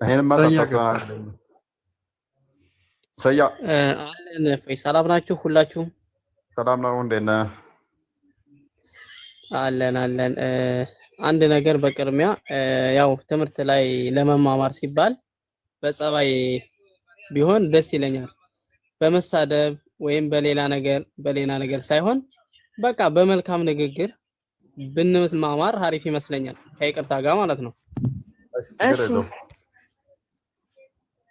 ይሄንማ ሰጣሰና ሰያ አለን ፈይ ሰላም ናችሁ ሁላችሁም? ሰላም ነው እንዴት ነህ? አለን አንድ ነገር በቅድሚያ ያው ትምህርት ላይ ለመማማር ሲባል በጸባይ ቢሆን ደስ ይለኛል። በመሳደብ ወይም በሌላ ነገር ሳይሆን በቃ በመልካም ንግግር ብንማማር አሪፍ ይመስለኛል ከይቅርታ ጋር ማለት ነው። እሺ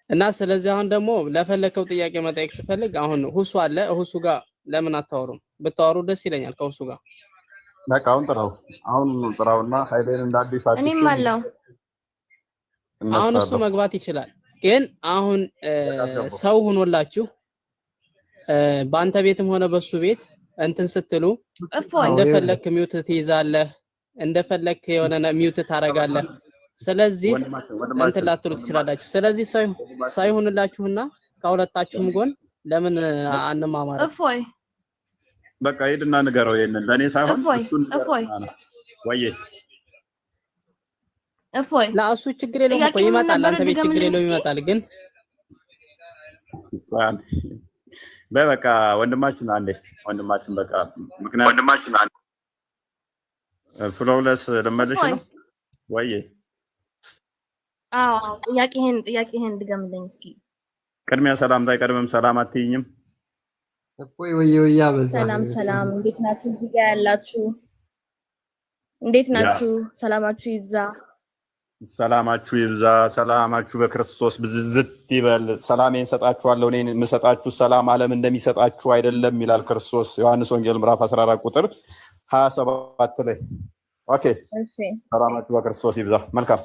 እና ስለዚህ አሁን ደግሞ ለፈለከው ጥያቄ መጠየቅ ስፈልግ አሁን ሁሱ አለ ሁሱ ጋር ለምን አታወሩም? ብታወሩ ደስ ይለኛል ከሁሱ ጋር። በቃ አሁን ጥራውና ኃይሌን እንዳዲስ አዲስ እኔም አለው አሁን እሱ መግባት ይችላል። ግን አሁን ሰው ሆኖላችሁ በአንተ ቤትም ሆነ በሱ ቤት እንትን ስትሉ እንደፈለክ ሚውት ትይዛለህ፣ እንደፈለክ የሆነ ሚውት ታረጋለህ። ስለዚህ እንትን ላትሉ ትችላላችሁ። ስለዚህ ሳይሆንላችሁና ከሁለታችሁም ጎን ለምን አንማማር? እፎይ በቃ ሄድና ንገረው ይሄንን ለኔ ሳይሆን እሱን እፎይ ለእሱ ችግር የለውም እኮ ይመጣል። አንተ ቤት ችግር የለውም ይመጣል። ግን በቃ ወንድማችን በቃ ምክንያቱም ወንድማችን አንዴ ፍሎውለስ ለመለሽ ነው ወይ? አዎ ጥያቄህን ድገምልኝ እስኪ። ቅድሚያ ሰላምታ አይቀድምም? ሰላም አትይኝም? እፎይ ወይ አበዛ። ሰላም እንዴት ናችሁ? እዚህ ጋር ያላችሁ እንዴት ናችሁ? ሰላማችሁ ይብዛ። ሰላማችሁ በክርስቶስ ብዝዝት ይበል። ሰላሜን ሰጣችኋለሁ፣ እኔ የምሰጣችሁ ሰላም ዓለም እንደሚሰጣችሁ አይደለም ይላል ክርስቶስ ዮሐንስ ወንጌል ምዕራፍ 14 ቁጥር 27 ላይ። ኦኬ እሺ፣ ሰላማችሁ በክርስቶስ ይብዛ። መልካም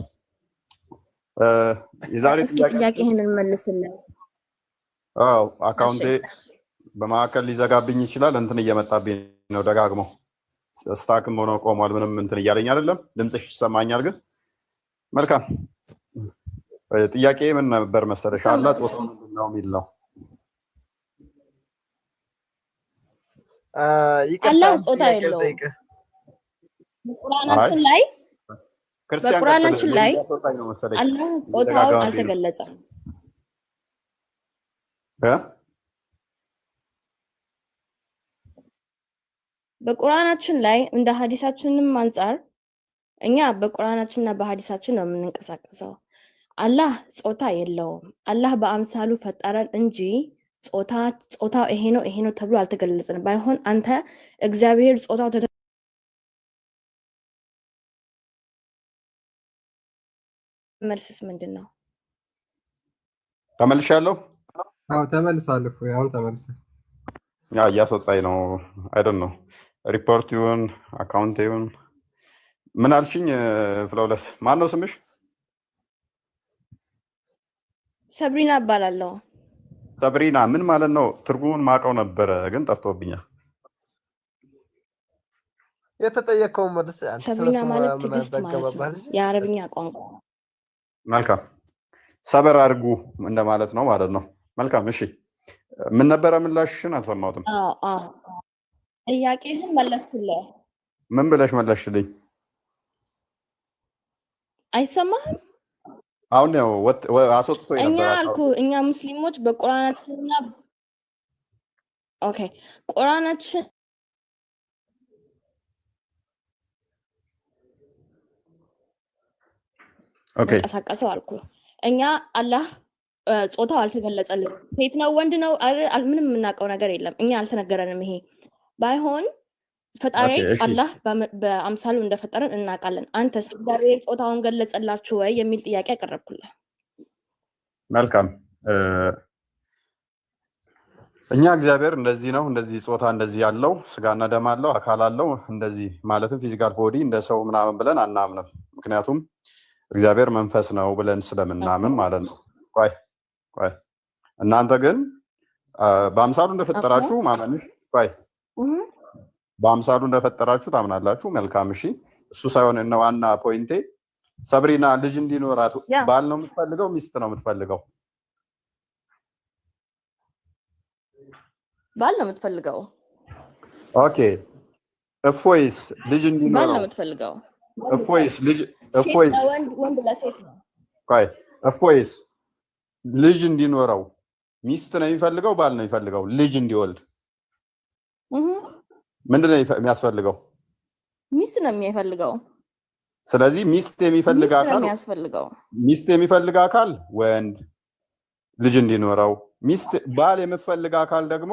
የዛሬ ጥያቄህን እንመልስልን። አካውንቴ በማዕከል ሊዘጋብኝ ይችላል። እንትን እየመጣብኝ ነው ደጋግሞ ስታክም ሆኖ ቆሟል። ምንም እንትን እያለኝ አይደለም። ድምፅሽ ይሰማኛል ግን መልካም ጥያቄ ምን ነበር መሰለሽ? አላ ጾታ ምንድነው የሚል ነው። አላህ ጾታ የለውም። በቁርአናችን ላይ አላህ ጾታው አልተገለጸም። በቁርአናችን ላይ እንደ ሐዲሳችንም አንፃር እኛ በቁርአናችንና በሐዲሳችን ነው የምንንቀሳቀሰው። አላህ ጾታ የለውም። አላህ በአምሳሉ ፈጠረን እንጂ ጾታው ይሄ ነው ተብሎ አልተገለጸንም። ባይሆን አንተ እግዚአብሔር ጾታው መልስስ ምንድን ነው? ተመልሻለሁ። ተመልሳለሁ። አሁን ተመልሰህ እያስወጣኝ ነው። አይደል ነው ሪፖርት ይሁን አካውንት ይሁን ምን አልሽኝ? ፍሎውለስ ማን ነው ስምሽ? ሰብሪና እባላለሁ። ሰብሪና ምን ማለት ነው? ትርጉሙን ማውቀው ነበረ ግን ጠፍቶብኛል። የተጠየቀው መልስ ሰብሪና ማለት ትዕግስት ማለት ነው፣ የአረብኛ ቋንቋ። መልካም ሰበር አድርጉ እንደማለት ነው ማለት ነው። መልካም እሺ፣ ምን ነበረ ምላሽሽን? አልሰማሁትም። ጥያቄህን መለስኩልህ። ምን ብለሽ መለስሽልኝ? አይሰማህም? አሁን ያው አስወጥቶ ነበር። እኛ አልኩህ እኛ ሙስሊሞች በቁርአናችንና ቁርአናችን እንቀሳቀሰው አልኩህ። እኛ አላህ ጾታው አልተገለጸልንም። ሴት ነው ወንድ ነው ምንም የምናውቀው ነገር የለም። እኛ አልተነገረንም። ይሄ ባይሆን ፈጣሪ አላህ በአምሳሉ እንደፈጠረን እናውቃለን። አንተስ እግዚአብሔር ጾታውን ገለጸላችሁ ወይ የሚል ጥያቄ አቀረብኩልህ። መልካም እኛ እግዚአብሔር እንደዚህ ነው እንደዚህ ጾታ እንደዚህ ያለው ስጋና ደም አለው አካል አለው እንደዚህ ማለትም ፊዚካል ቦዲ እንደ ሰው ምናምን ብለን አናምንም። ምክንያቱም እግዚአብሔር መንፈስ ነው ብለን ስለምናምን ማለት ነው። ቆይ እናንተ ግን በአምሳሉ እንደፈጠራችሁ ማመንሽ በአምሳሉ እንደፈጠራችሁ ታምናላችሁ። መልካም እሺ፣ እሱ ሳይሆን እነ ዋና ፖይንቴ ሰብሪና ልጅ እንዲኖራት ባል ነው የምትፈልገው ሚስት ነው የምትፈልገው? ባል ነው የምትፈልገው። ኦኬ እፎይስ ልጅ እንዲኖረው ባል ነው የምትፈልገው? እፎይስ ልጅ ወንድ ለሴት ነው። ቆይ እፎይስ ልጅ እንዲኖረው ሚስት ነው የሚፈልገው ባል ነው የሚፈልገው? ልጅ እንዲወልድ ምንድነው የሚያስፈልገው? ሚስት ነው የሚፈልገው። ስለዚህ ሚስት የሚፈልግ አካል ወንድ ልጅ እንዲኖረው፣ ባል የምትፈልግ አካል ደግሞ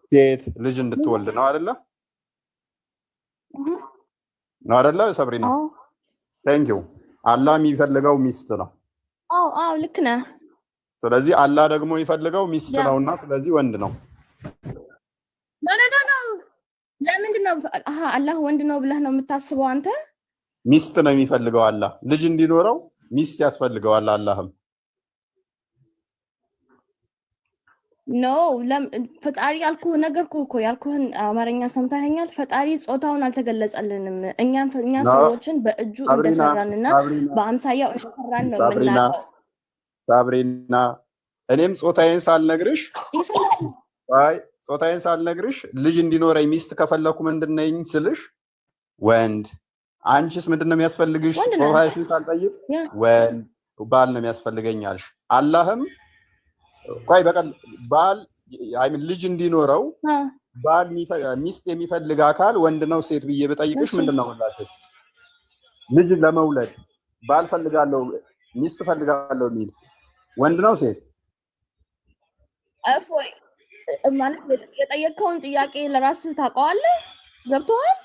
ሴት ልጅ እንድትወልድ ነው አይደለ? ነው አይደለ ሰብሪና? ቴንክ ዩ። አላህ የሚፈልገው ሚስት ነው። አዎ ልክ ነህ። ስለዚህ አላህ ደግሞ የሚፈልገው ሚስት ነውና ስለዚህ ወንድ ነው። ኖ ለምንድን ነው አላህ ወንድ ነው ብለህ ነው የምታስበው አንተ? ሚስት ነው የሚፈልገው አላህ። ልጅ እንዲኖረው ሚስት ያስፈልገዋል አላህም። ኖ ፈጣሪ ያልኩህን አማርኛ ሰምተኸኛል? ፈጣሪ ጾታውን አልተገለጸልንም። እኛ ሰዎችን በእጁ እንደሰራንና በአምሳያው እንደሰራን ነው የምናውቀው። ሳብሪና እኔም ጾታዬን ሳልነግርሽ ልጅ እንዲኖረኝ ሚስት ከፈለኩ ምንድነኝ ስልሽ ወንድ፣ አንቺስ ምንድነው የሚያስፈልግሽ? ጾታሽን ሳልጠይቅ ወንድ ባል ነው የሚያስፈልገኝ አልሽ። አላህም ባል ልጅ እንዲኖረው ባል ሚስት የሚፈልግ አካል ወንድ ነው ሴት ብዬ ብጠይቅሽ ምንድነው ምላሽ? ልጅ ለመውለድ ባል ፈልጋለሁ ሚስት ፈልጋለሁ የሚል ወንድ ነው ሴት? እፎይ ማለት የጠየቀውን ጥያቄ ለራስህ ታውቀዋለህ? ገብቶሃል?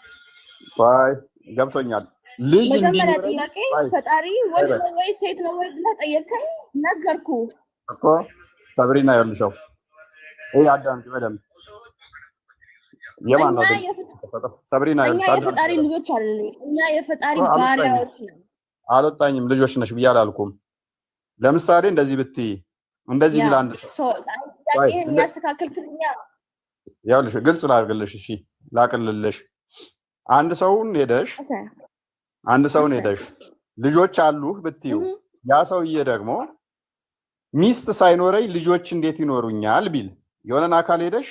ገብቶኛል። ልጅ መጀመሪያ ጥያቄ ፈጣሪ ወንድ ነው ወይ ሴት ነው ወይ ብለህ ጠየቀኝ፣ ነገርኩህ እኮ ሰብሪና። ይኸውልሽው አዳምጪ በደምብ። የማን ነው ሰብሪና? እኛ የፈጣሪ ልጆች አይደለም፣ እኛ የፈጣሪ ባሪያዎች ነን። አልወጣኝም ልጆች ነሽ ብዬ አላልኩም። ለምሳሌ እንደዚህ ብትይ እንደዚህ ቢል አንድ ሰው የሚያስተካክልክልኛ ይኸውልሽ ግልጽ ላድርግልሽ፣ እሺ ላቅልልሽ። አንድ ሰውን ሄደሽ ልጆች አሉህ ብትይው ያ ሰውዬ ደግሞ ሚስት ሳይኖረኝ ልጆች እንዴት ይኖሩኛል ቢል የሆነን አካል ሄደሽ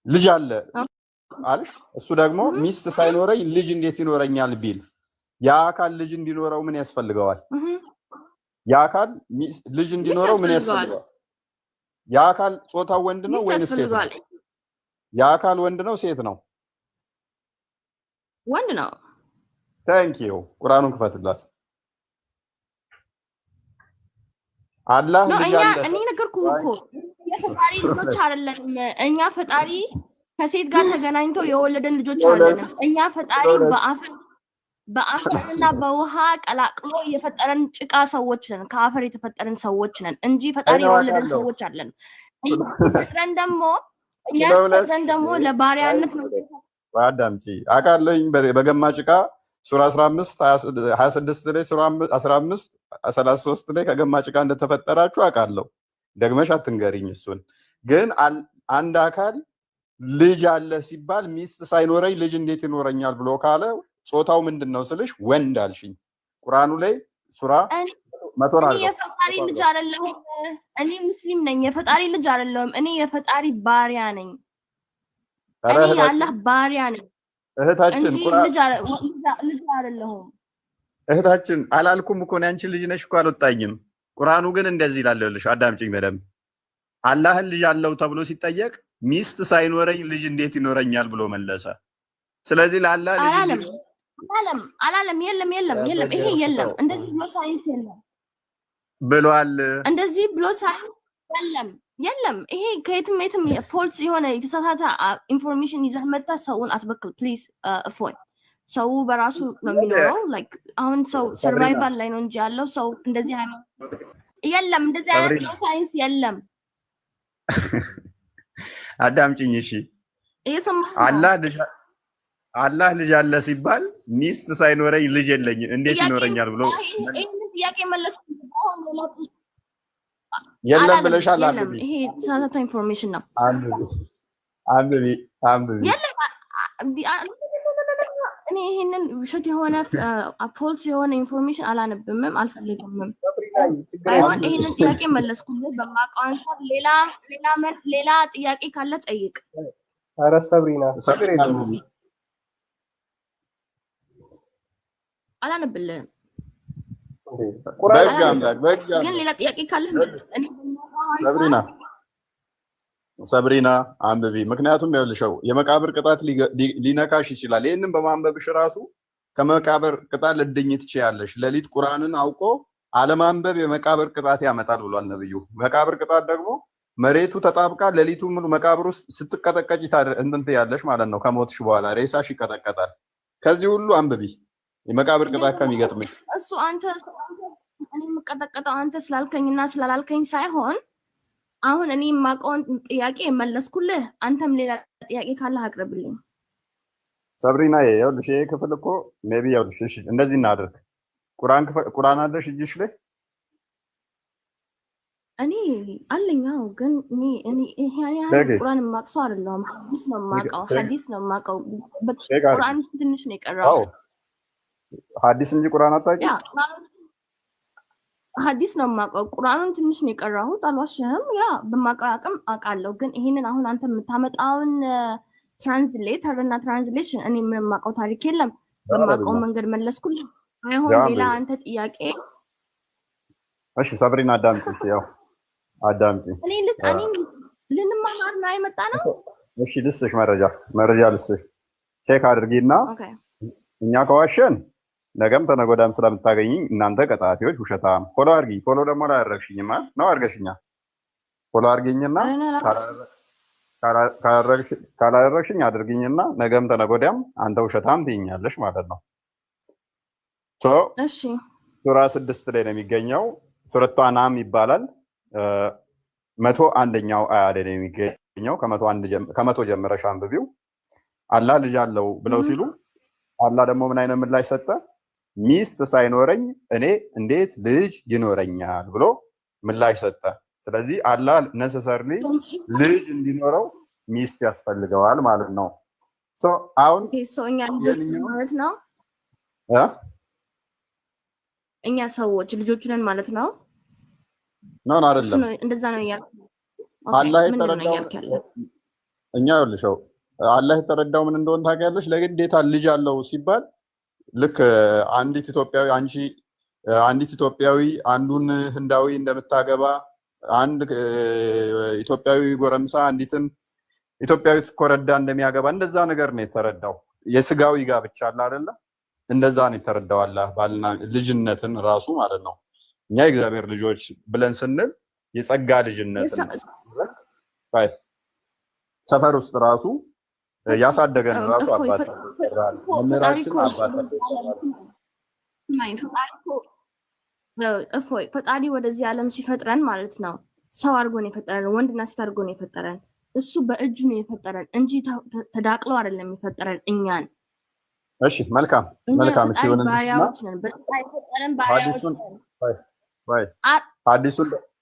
ልጅ አለ አልሽ፣ እሱ ደግሞ ሚስት ሳይኖረኝ ልጅ እንዴት ይኖረኛል ቢል ያ አካል ልጅ እንዲኖረው ምን ያስፈልገዋል? ያ አካል ልጅ እንዲኖረው ምን ያስፈልገዋል? ያ አካል ጾታው ወንድ ነው ወይስ ሴት ነው? ያ አካል ወንድ ነው ሴት ነው? ወንድ ነው። ታንክ ዩ። ቁርአኑን ክፈትላት። አላህ እኔ ነገርኩህ እኮ የፈጣሪ ልጆች አይደለንም። እኛ ፈጣሪ ከሴት ጋር ተገናኝቶ የወለደን ልጆች አይደለንም። እኛ ፈጣሪ በአፈርና በውሃ ቀላቅሎ የፈጠረን ጭቃ ሰዎች ነን። ከአፈር የተፈጠረን ሰዎች ነን እንጂ ፈጣሪ የወለደን ሰዎች አይደለም። ፈጥረን ደግሞ ለባሪያነት ነው። አዳምጪ። አውቃለሁኝ በገማ ጭቃ ሱራ 15 26 ላይ ሱራ 15 33 ላይ ከገማ ጭቃ እንደተፈጠራችሁ አውቃለሁ። ደግመሽ አትንገሪኝ። እሱን ግን አንድ አካል ልጅ አለ ሲባል ሚስት ሳይኖረኝ ልጅ እንዴት ይኖረኛል ብሎ ካለ ጾታው ምንድነው ስልሽ ወንድ አልሽኝ። ቁርአኑ ላይ ሱራ 100 ነው። የፈጣሪ ልጅ አይደለሁም። እኔ ሙስሊም ነኝ። የፈጣሪ ልጅ አይደለሁም። እኔ የፈጣሪ ባሪያ ነኝ። እኔ የአላህ ባሪያ ነኝ። እህታችን ልጅ አይደለሁም። እህታችን አላልኩም እኮ ነው። አንቺ ልጅ ነሽ እኮ አልወጣኝም። ቁርአኑ ግን እንደዚህ ይላልልሽ። አዳምጪኝ በደምብ። አላህን ልጅ አለው ተብሎ ሲጠየቅ ሚስት ሳይኖረኝ ልጅ እንዴት ይኖረኛል ብሎ መለሰ። ስለዚህ ለአላህ ልጅ አላለም። የለም። ይሄ የለም። እንደዚህ ብሎ ሳይንስ የለም ብሏል። እንደዚህ ብሎ ሳይንስ የለም። ይሄ ከየትም ፎልስ የሆነ የተሳሳተ ኢንፎርሜሽን ይዘህ መጣ። ሰውን አትበክል ፕሊዝ። እፎይ ሰው በራሱ ነው የሚኖረው። ላይክ አሁን ሰው ሰርቫይቫል ላይ ነው እንጂ ያለው ሰው እንደዚህ የለም። እንደዚህ አይነት ሳይንስ የለም። አዳምጪኝ እሺ። አላህ ልጅ አለ ሲባል ሚስት ሳይኖረኝ ልጅ የለኝ እንዴት ይኖረኛል ብሎ ጥያቄ መለስ የለም ብለሻል። ይሄ የተሳሳተ ኢንፎርሜሽን ነው። አንብቢ። እኔ ይሄንን ውሸት የሆነ ፎልስ የሆነ ኢንፎርሜሽን አላነብምም አልፈልግምም። ባይሆን ይሄንን ጥያቄ መለስኩልህ በማውቀው አንፃር። ሌላ ጥያቄ ካለ ጠይቅ። ኧረ ሰብሪና አላነብልህም። ግን ሌላ ጥያቄ ካለህ መልስ። እኔ ሰብሪና አንብቢ። ምክንያቱም ይኸውልሽው የመቃብር ቅጣት ሊነካሽ ይችላል። ይህንን በማንበብሽ ራሱ ከመቃብር ቅጣት ልድኝ ትችያለሽ። ሌሊት ቁርአንን አውቆ አለማንበብ የመቃብር ቅጣት ያመጣል ብሏል ነብዩ። መቃብር ቅጣት ደግሞ መሬቱ ተጣብቃ ሌሊቱ ሙሉ መቃብር ውስጥ ስትቀጠቀጭ እንትን ትያለሽ ማለት ነው። ከሞትሽ በኋላ ሬሳሽ ይቀጠቀጣል። ከዚህ ሁሉ አንብቢ የመቃብር ቅጣት ከሚገጥምሽ። እሱ አንተ እኔ የምቀጠቀጠው አንተ ስላልከኝና ስላላልከኝ ሳይሆን አሁን እኔ የማውቀውን ጥያቄ መለስኩልህ። አንተም ሌላ ጥያቄ ካለህ አቅርብልኝ። ሰብሪና ይኸውልሽ ይሄ ክፍል እኮ ሜቢ ይኸውልሽ እሺ እንደዚህ እናድርግ። ቁርአን አለሽ እጅሽ ላይ? እኔ አለኛው ግን እኔ ይሄ ቁርአን የማውቀው አይደለም። ሐዲስ ነው የማውቀው። ቁርአን ትንሽ ነው የቀረው። ሐዲስ እንጂ ቁርአን አታውቂም? ሐዲስ ነው የማውቀው። ቁርአኑን ትንሽ ነው የቀራሁት። አልዋሽህም። ያ በማውቀው አቅም አውቃለሁ። ግን ይሄንን አሁን አንተ የምታመጣውን ትራንስሌተር እና ትራንስሌሽን እኔ ምንም የማውቀው ታሪክ የለም። በማውቀው መንገድ መለስኩልህ። አይሆን ሌላ አንተ ጥያቄ። እሺ ሰብሪና አዳምጪ። ያው አዳምጪ። እኔ ልንማማር ነው የመጣ ነው። እሺ ልስጥሽ መረጃ ልስጥሽ። ቼክ አድርጊና እኛ ከዋሸን ነገም ተነጎዳም ስለምታገኝኝ እናንተ ቀጣፊዎች ውሸታም። ፎሎ አድርጊኝ። ፎሎ ደግሞ አላደረግሽኝማ ነው አድርገሽኛል። ፎሎ አድርጊኝና ካላደረግሽኝ አድርጊኝና ነገም ተነጎዳም አንተ ውሸታም ትይኛለሽ ማለት ነው። እሺ ሱራ 6 ላይ ነው የሚገኘው። ሱረቱ አናም ይባላል። 101ኛው አያ ላይ ነው የሚገኘው። ከመቶ ጀምረሽ አንብቢው። አላህ ልጅ አለው ብለው ሲሉ አላህ ደግሞ ምን አይነት ምላሽ ሰጠ? ሚስት ሳይኖረኝ እኔ እንዴት ልጅ ይኖረኛል ብሎ ምላሽ ሰጠ። ስለዚህ አላህ ነሰሰርሊ ልጅ እንዲኖረው ሚስት ያስፈልገዋል ማለት ነው። አሁን ማለት ነው እኛ ሰዎች ልጆች ነን ማለት ነው። ነው አይደለም? እንደዛ ነው ያለው። አላህ የተረዳው እኛ ይኸውልሽው አላህ የተረዳው ምን እንደሆነ ታውቂያለሽ? ለግዴታ ልጅ አለው ሲባል ልክ አንዲት ኢትዮጵያዊ አንዱን ህንዳዊ እንደምታገባ አንድ ኢትዮጵያዊ ጎረምሳ አንዲትን ኢትዮጵያዊት ኮረዳ እንደሚያገባ እንደዛ ነገር ነው የተረዳው። የስጋዊ ጋብቻ አለ አይደለ? እንደዛ ነው የተረዳው አላህ ባልና ልጅነትን ራሱ ማለት ነው። እኛ የእግዚአብሔር ልጆች ብለን ስንል የጸጋ ልጅነትን ሰፈር ውስጥ ራሱ ያሳደገን ራሱ አባት መምህራችን አባት ፈጣሪ ወደዚህ ዓለም ሲፈጥረን ማለት ነው ሰው አድርጎ ነው የፈጠረን። ወንድና ሴት አድርጎ ነው የፈጠረን። እሱ በእጁ ነው የፈጠረን እንጂ ተዳቅለው አይደለም የፈጠረን እኛን። እሺ መልካም። እሺ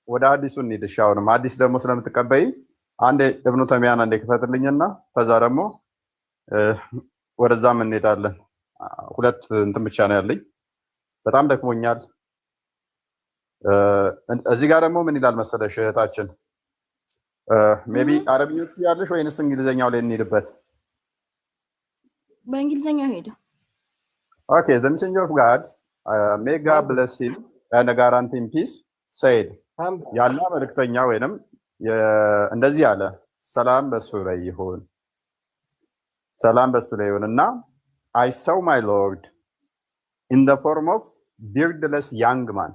ወደ ሐዲሱ እንሂድ። እሺ አሁንም ሐዲስ ደግሞ ስለምትቀበይ አንዴ እብኑ ተሚያን አንዴ ክፈትልኝና ከዛ ደግሞ ወደዛም እንሄዳለን። ሁለት እንትን ብቻ ነው ያለኝ፣ በጣም ደክሞኛል። እዚህ ጋር ደግሞ ምን ይላል መሰለሽ እህታችን፣ ሜቢ አረብኞቹ ያለሽ ወይንስ እንግሊዘኛው ላይ እንሄድበት? በእንግሊዘኛው ሄደ። ኦኬ the messenger of God may God bless him and guarantee him peace said ያለ መልእክተኛ ወይንም እንደዚህ አለ፣ ሰላም በሱ ላይ ይሁን እና I saw my Lord in the form of beardless young man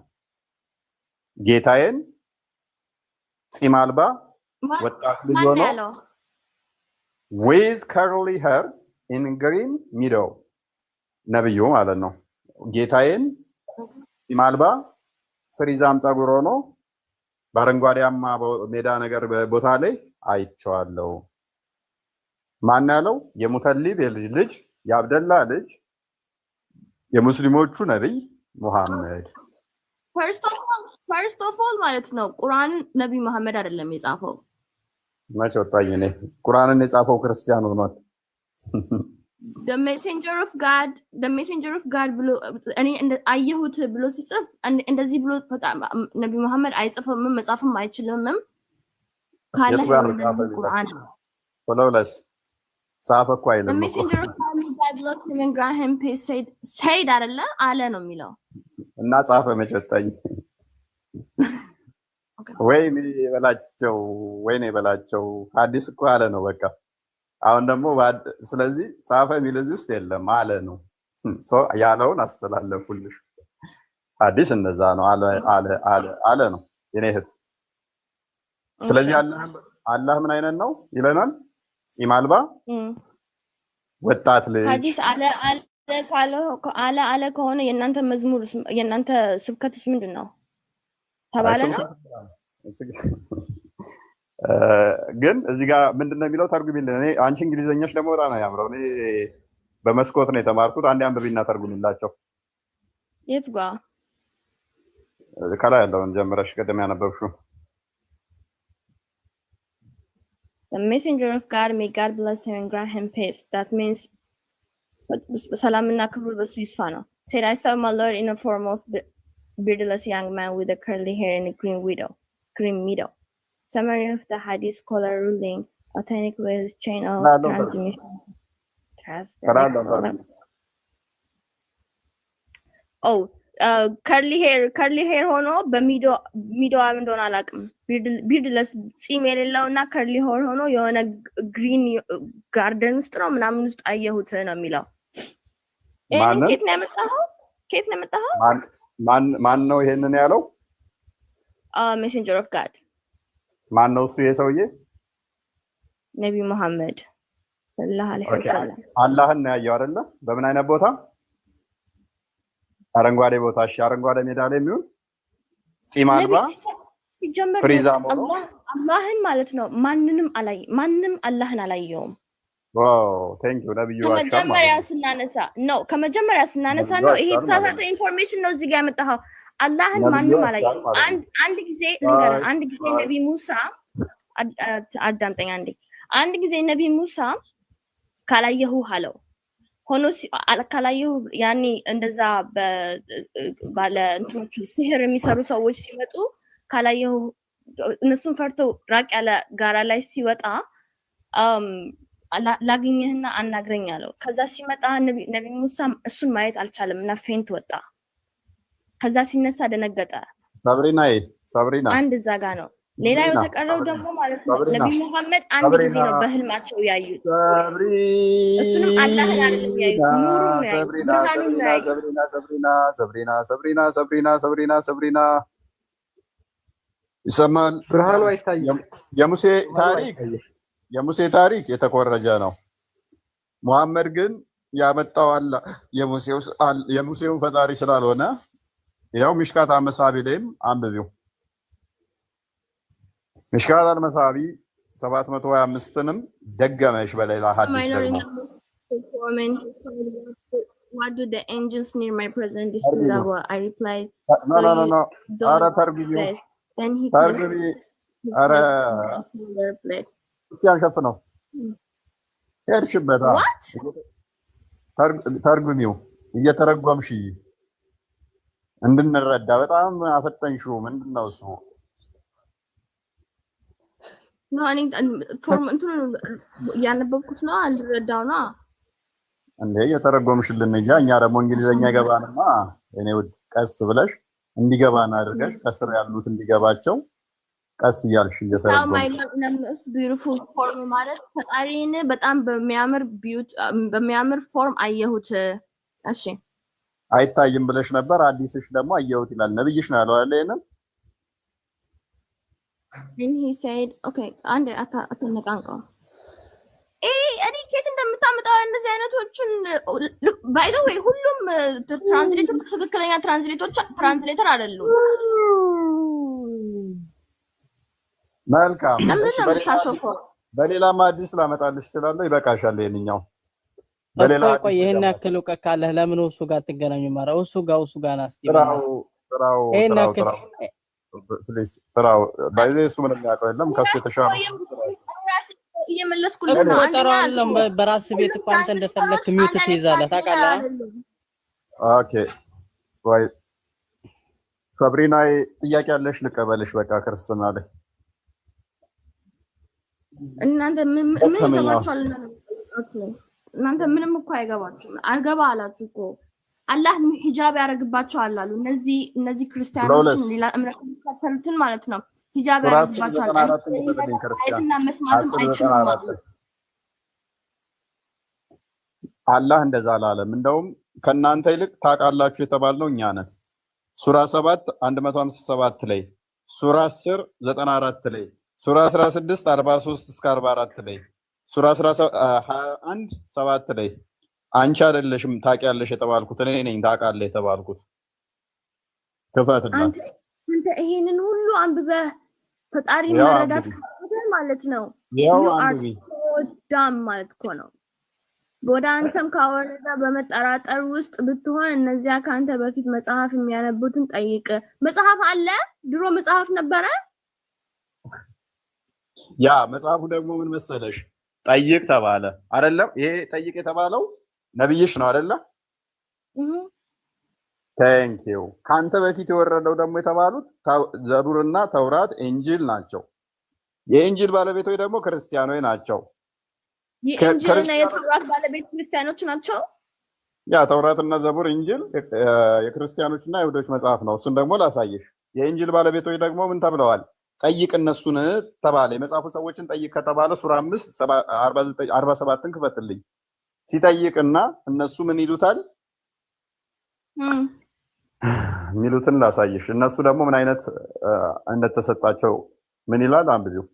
ጌታዬን ፂም አልባ ወጣት ልጅ ሆኖ with curly hair in green meadow ነብዩ ማለት ነው። ጌታዬን ፂም አልባ ፍሪዛም ፀጉር ሆኖ በአረንጓዴያማ ሜዳ ነገር ቦታ ላይ አይቼዋለሁ። ማን ያለው? የሙተሊብ የልጅ ልጅ የአብደላ ልጅ የሙስሊሞቹ ነብይ ሙሐመድ። ፈርስት ኦፍ ኦል ማለት ነው ቁርአን ነብይ መሐመድ አይደለም የጻፈው። መቼ ወጣኝ እኔ? ቁርአንን የጻፈው ክርስቲያን ሆኗል። the messenger of God ብሎ እኔ አየሁት ብሎ ሲጽፍ እንደዚህ ብሎ ነብይ መሐመድ አይጽፍም፣ መጻፍም አይችልም ካለ ቁርአን ወለውለስ ጻፈ እኮ አይልም። the messenger of God God bless him and grant him peace said አይደለ አለ ነው የሚለው እና ጻፈ መጨጠኝ ወይኔ በላቸው ሐዲስ እኮ አለ ነው በቃ አሁን ደግሞ ስለዚህ ጻፈ የሚል እዚህ ውስጥ የለም አለ ነው ያለውን አስተላለፉልሽ ሐዲስ እንደዛ ነው አለ ነው የኔ እህት ስለዚህ አላህ ምን አይነት ነው ይለናል ጺም አልባ ወጣት ልጅ ሐዲስ አለ ከሆነ የእናንተ መዝሙር የእናንተ ስብከትስ ምንድነው ተባለ ነው ግን እዚህ ጋር ምንድነው የሚለው ተርጉሚልን እኔ አንቺ እንግሊዘኛሽ ደግሞ በጣም ነው ያምረው እኔ በመስኮት ነው የተማርኩት አንዴ አንብቢና ተርጉሚላቸው የት ጋር ከላይ ያለውን ጀምረሽ ቀደም ያነበብሽው The messenger of God, may God bless him and grant him peace. That means salamina kabul basu yisfa no. Said I saw my Lord in a form of beardless young man with a curly hair and a green meadow. Summary of the Hadith scholar ruling, authentic with chain of transmission. Oh, curly hair ሆኖ በሚዶዋ ምን እንደሆነ አላውቅም ቢርድለስ ጺም የሌለውና curly hair ሆኖ የሆነ ግሪን ጋርደን ውስጥ ነው ምናምን ውስጥ አየሁት ነው የሚለው ከየት ነው የመጣኸው ማን ነው ይሄንን ያለው messenger of God ማን ነው እሱ የሰውዬ ነብዩ መሐመድ ሰለላሁ ዐለይሂ ወሰለም አላህን ነው ያየው አይደለ በምን አይነት ቦታ አረንጓዴ ቦታ እሺ አረንጓዴ ሜዳ ላይ የሚሆን ጺም አልባ አላህን ማለት ነው ማንንም አላህን አላየውም ዋው ቴንክ ዩ ነብዩ ከመጀመሪያ ስናነሳ ነው ይሄ ተሳሳተ ኢንፎርሜሽን ነው እዚህ ጋር ያመጣው አላህን ማንንም አላየውም አንድ ጊዜ ነብይ ሙሳ አዳምጠኝ አንድ ጊዜ ነብይ ሙሳ ካላየሁ አለው ሆኖ ካላየሁ ያኔ እንደዛ ባለ እንትኖች ሲህር የሚሰሩ ሰዎች ሲመጡ ካላየሁ እነሱን ፈርተው ራቅ ያለ ጋራ ላይ ሲወጣ ላግኝህና አናግረኝ አለው ከዛ ሲመጣ ነብይ ሙሳ እሱን ማየት አልቻለም እና ፌንት ወጣ ከዛ ሲነሳ ደነገጠ ሰብሪና አንድ እዛ ጋር ነው ሌላ የተቀረው ደግሞ ማለት ነው ነብይ መሐመድ አንድ ጊዜ ነው በህልማቸው ያዩት እሱንም አላህን አይደለም ያዩት ሰብሪና ይሰማል ብርሃኑ አይታየም የሙሴ ታሪክ የተኮረጀ ነው መሐመድ ግን ያመጣው አላህ የሙሴውን ፈጣሪ ስላልሆነ ያው ሚሽካት አመሳቢ ላይም አንብቢው ሚሽካት አልመሳቢ 725ንም ደገመሽ በሌላ ሐዲስ ደግሞ What do the angels near my present disturb? I replied, no. Ara tarbiyu. Then he tarbiyu. Ara. ያንሸፍነው ሄድሽበት ተርጉሚው እየተረጎምሽ እንድንረዳ በጣም አፈጠንሽው ምንድነው እሱ ነው እኔ ፎርም እንትኑ ያነበብኩት ነው አልረዳው ነው እንዴ እየተረጎምሽልን እንጂ እኛ ደግሞ እንግሊዘኛ ገባንማ እኔ ውድ ቀስ ብለሽ እንዲገባና አድርገሽ ከስር ያሉት እንዲገባቸው ቀስ ያልሽ እየተረጎምሽ ቢዩቲፉል ፎርም ማለት ፈጣሪን በጣም በሚያምር ፎርም አየሁት እሺ አይታይም ብለሽ ነበር አዲስሽ ደግሞ አየሁት ይላል ነብይሽ ነው ያለው አይደል and he said okay አንድ አትነቃንቀው እኔ ከየት እንደምታመጣው እንደዚህ አይነቶችን by the way ሁሉም ትራንስሌተር ትክክለኛ ትራንስሌተር አይደሉም መልካም በሌላ አዲስ ላመጣልሽ እችላለሁ ይበቃሻል ይሄንኛው በሌላ ቆይ ይሄን ያክል እውቀት ካለህ ለምን እሱ ጋር ትገናኙ ማራው እሱ ጋር ናስቲ ፕሊዝ ጥራው ባይዘ እሱ ምንም ያውቀው የለም ከሱ የተሻለ እየመለስኩልህ ነው ተጠራለም በራስ ቤት እኮ አንተ እንደፈለክ ሚውት ትይዛለህ ታውቃለህ ኦኬ ወይ ሰብሪና ጥያቄ ያለሽ ልቀበልሽ በቃ ክርስትና ላይ እናንተ ምን ይገባችኋል እናንተ ምንም እኮ አይገባችሁም። አልገባ አላችሁ እኮ አላህ ሂጃብ ያደርግባቸዋል አሉ። እነዚህ ክርስቲያኖችን ሌላ እምነት የሚከተሉትን ማለት ነው ሂጃብ ያደርግባቸዋል። አይትና መስማትም አይችሉም አሉ። አላህ እንደዛ አላለም። እንደውም ከእናንተ ይልቅ ታውቃላችሁ የተባልነው እኛ ነን። ሱራ 7 157 ላይ፣ ሱራ 10 94 ላይ፣ ሱራ 16 43 እስከ 44 ላይ፣ ሱራ 21 7 ላይ አንቺ አይደለሽም ታውቂያለሽ የተባልኩት እኔ ነኝ ታውቃለህ የተባልኩት። ክፈትና አንተ ይሄንን ሁሉ አንብበህ ፈጣሪ መረዳት ካለህ ማለት ነው ዳም ማለት እኮ ነው። ወደ አንተም ካወረዳ በመጠራጠር ውስጥ ብትሆን እነዚያ ከአንተ በፊት መጽሐፍ የሚያነቡትን ጠይቅ። መጽሐፍ አለ፣ ድሮ መጽሐፍ ነበረ። ያ መጽሐፉ ደግሞ ምን መሰለሽ ጠይቅ ተባለ አይደለም? ይሄ ጠይቅ የተባለው ነብይሽ ነው አይደለ? ታንኪዩ። ካንተ በፊት የወረደው ደግሞ የተባሉት ዘቡርና ተውራት ኢንጂል ናቸው። የኢንጂል ባለቤቶች ደግሞ ክርስቲያኖች ናቸው። የኢንጂልና የተውራት ባለቤት ክርስቲያኖች ናቸው። ያ ተውራትና ዘቡር ኢንጂል የክርስቲያኖችና የይሁዶች መጽሐፍ ነው። እሱን ደግሞ ላሳይሽ። የኢንጂል ባለቤቶች ደግሞ ምን ተብለዋል? ጠይቅ እነሱን ተባለ። የመጽሐፉ ሰዎችን ጠይቅ ከተባለ ሱራ 5 47ን ክፈትልኝ። ሲጠይቅና እነሱ ምን ይሉታል ሚሉትን ላሳይሽ። እነሱ ደግሞ ምን አይነት እንደተሰጣቸው ምን ይላል አንብቢው።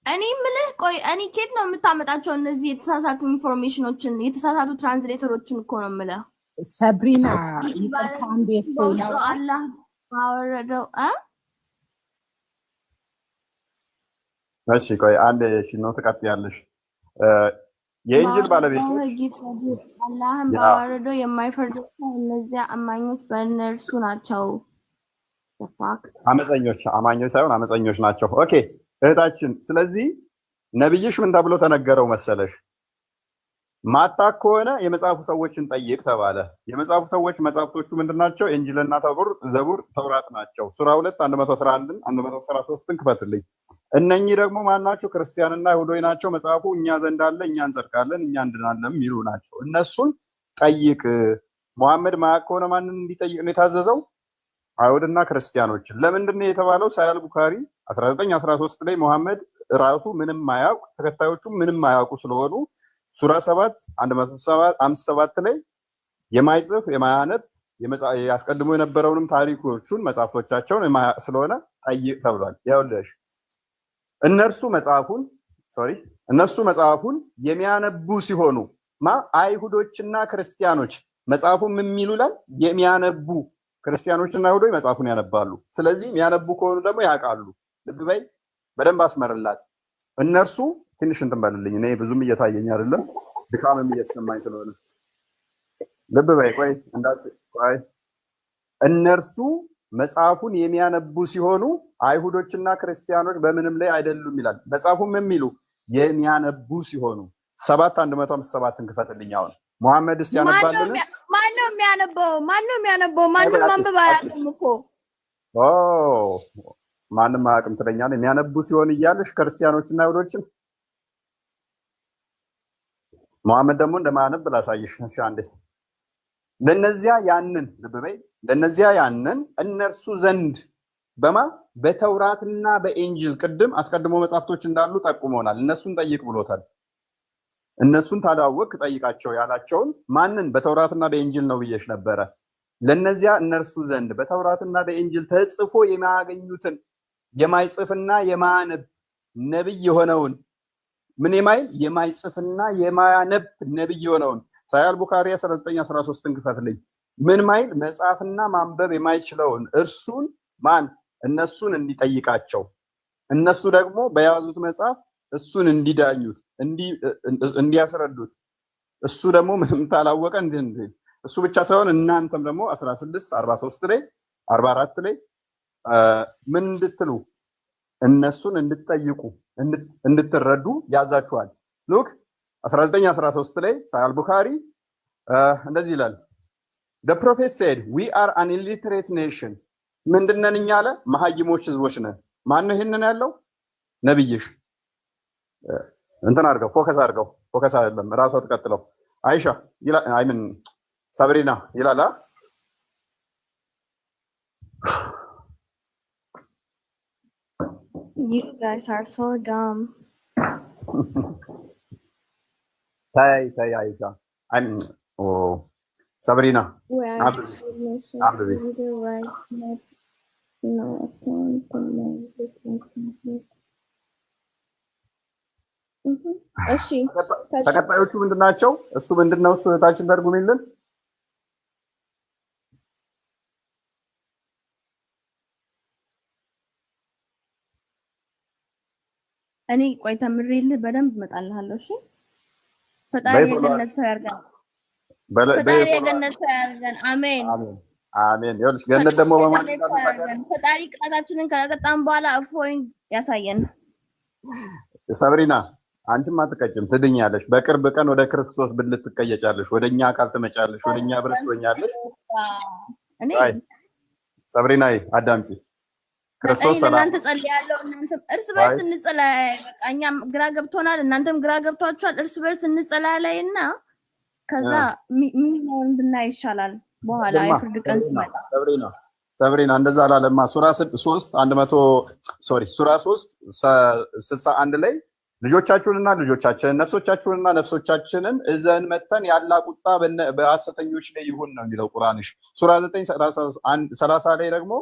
እኔ ምልህ ቆይ እኔ ከየት ነው የምታመጣቸው እነዚህ የተሳሳቱ ኢንፎርሜሽኖችን? የተሳሳቱ ትራንስሌተሮችን እኮ ነው የምልህ። ሰብሪና ይቅርታ አንዴ አላህ ባወረደው እሺ ቆይ አንዴ እሺ ነው ትቀጥያለሽ። የኢንጂል ባለቤቶች አላህም ባወረደው የማይፈርዱ እነዚያ አማኞች በእነርሱ ናቸው። አማኞች ሳይሆን አመፀኞች ናቸው። ኦኬ እህታችን፣ ስለዚህ ነብይሽ ምን ተብሎ ተነገረው መሰለሽ? ማታ ከሆነ የመጽሐፉ ሰዎችን ጠይቅ ተባለ። የመጽሐፉ ሰዎች መጽሐፍቶቹ ምንድናቸው? ኢንጂልና ዘቡር ተውራት ናቸው። ሱራ 2 111 113ን ክፈትልኝ። እነኚህ ደግሞ ማናቸው? ክርስቲያንና ይሁዶች ናቸው። መጽሐፉ እኛ ዘንድ አለ፣ እኛ እንጸድቃለን፣ እኛ እንድናለን የሚሉ ናቸው። እነሱን ጠይቅ። መሐመድ ማያውቅ ከሆነ ማንን እንዲጠይቅ ነው የታዘዘው? አይሁድና ክርስቲያኖችን። ለምንድን ነው የተባለው? ሳያል ቡካሪ 1913 ላይ መሐመድ ራሱ ምንም ማያውቅ ተከታዮቹ ምንም ማያውቁ ስለሆኑ ሱራ 7 157 ላይ የማይጽፍ የማያነብ ያስቀድሞ የነበረውንም ታሪኮቹን መጽሐፍቶቻቸውን የማያውቅ ስለሆነ ጠይቅ ተብሏል። ያውልሽ እነርሱ መጽሐፉን የሚያነቡ ሲሆኑ አይሁዶችና ክርስቲያኖች መጽሐፉን የሚሉላል የሚያነቡ ክርስቲያኖችና አይሁዶች መጽሐፉን ያነባሉ። ስለዚህ የሚያነቡ ከሆኑ ደግሞ ያውቃሉ። ልብ በይ፣ በደንብ አስመርላት። እነርሱ ትንሽ እንትን በልልኝ፣ እኔ ብዙም እየታየኝ አይደለም፣ ድካምም እየተሰማኝ ስለሆነ ልብ በይ። ቆይ እነርሱ መጽሐፉን የሚያነቡ ሲሆኑ አይሁዶችና ክርስቲያኖች በምንም ላይ አይደሉም ይላል። መጽሐፉም የሚሉ የሚያነቡ ሲሆኑ 7 157ን ክፈትልኝ። አሁን ሙሐመድስ ያነባልን? ማነው የሚያነበው? ማንም ማንበብ አያውቅም እኮ። ማንም አያውቅም ትለኛለህ። የሚያነቡ ሲሆን እያለሽ ክርስቲያኖችና አይሁዶችን ሙሐመድ ደግሞ እንደማያነብ ላሳይሽ። እሺ አንዴ። ለነዚያ ያንን ልብ በይ፣ ለነዚያ ያንን እነርሱ ዘንድ በተውራትና በኢንጂል ቅድም አስቀድሞ መጽሐፍቶች እንዳሉ ጠቁመውናል። እነሱን ጠይቅ ብሎታል። እነሱን ታላወቅ ጠይቃቸው ያላቸውን ማንን? በተውራትና በኢንጂል ነው ብዬሽ ነበረ። ለነዚያ እነርሱ ዘንድ በተውራትና በኢንጂል ተጽፎ የማያገኙትን የማይጽፍና የማያነብ ነብይ የሆነውን ምን የማይል የማይጽፍና የማያነብ ነብይ የሆነውን ሳያል ቡካሪ 1913ን ክፈትልኝ። ምን ማይል መጽሐፍና ማንበብ የማይችለውን እርሱን ማን? እነሱን እንዲጠይቃቸው፣ እነሱ ደግሞ በያዙት መጽሐፍ እሱን እንዲዳኙት እንዲያስረዱት፣ እሱ ደግሞ ምንም ታላወቀ እሱ ብቻ ሳይሆን እናንተም ደግሞ 16 43 ላይ 44 ላይ ምን እንድትሉ እነሱን እንድትጠይቁ እንድትረዱ ያዛችኋል። ሉክ 1913 ላይ ሳያል ቡካሪ እንደዚህ ይላል። the prophet said we are an illiterate nation ምንድነን እኛ አለ? መሀይሞች ህዝቦች ነን። ማን ነው ይሄንን ያለው? ነብይሽ እንትን አድርገው ፎከስ አይደለም ራሷ ተቀጥለው አይሻ ይላል አይምን ሰብሪና ይላል You guys are so dumb. ታይ አይሻ አይም ኦ ሰብሪና እሺ ተከታዮቹ ምንድናቸው? እሱ ምንድነው? እሱ ታችን ተርጉምልን። እኔ ቆይ ተምሬልህ በደንብ እመጣልሃለሁ። እሺ ፈጣሪ የገነት ሰው ያርገን። ፈጣሪ የገነት ሰው ያርገን። አሜን አሜን። ይኸውልሽ ገነት ደግሞ በማን ፈጣሪ ቅጣታችንን ከቀጣን በኋላ እፎይን ያሳየን። ሰብሪና አንቺም አትቀጭም፣ ትድኛለሽ። በቅርብ ቀን ወደ ክርስቶስ ብልት ትቀየጫለሽ፣ ወደኛ አካል ትመጫለሽ፣ ወደኛ ብረት ትሆኛለሽ። እኔ ሰብሪና አዳምጪ። ክርስቶስ ሰላም እናንተ ጸልያለሁ፣ እናንተም እርስ በርስ እንጸልይ። በቃ እኛም ግራ ገብቶናል፣ እናንተም ግራ ገብቷችኋል። እርስ በርስ እንጸልይና ከዛ ምን ብናይ ይሻላል በኋላ የፍርድ ቀን ሲመጣ። ሰብሪና እንደዛ አላለማ። ሱራ 3:61 ላይ ልጆቻችሁንና ልጆቻችንን ነፍሶቻችሁንና ነፍሶቻችንን እዘን መተን ያላ ቁጣ በሐሰተኞች ላይ ይሁን ነው የሚለው ቁርአንሽ። ሱራ 9:30 ላይ ደግሞ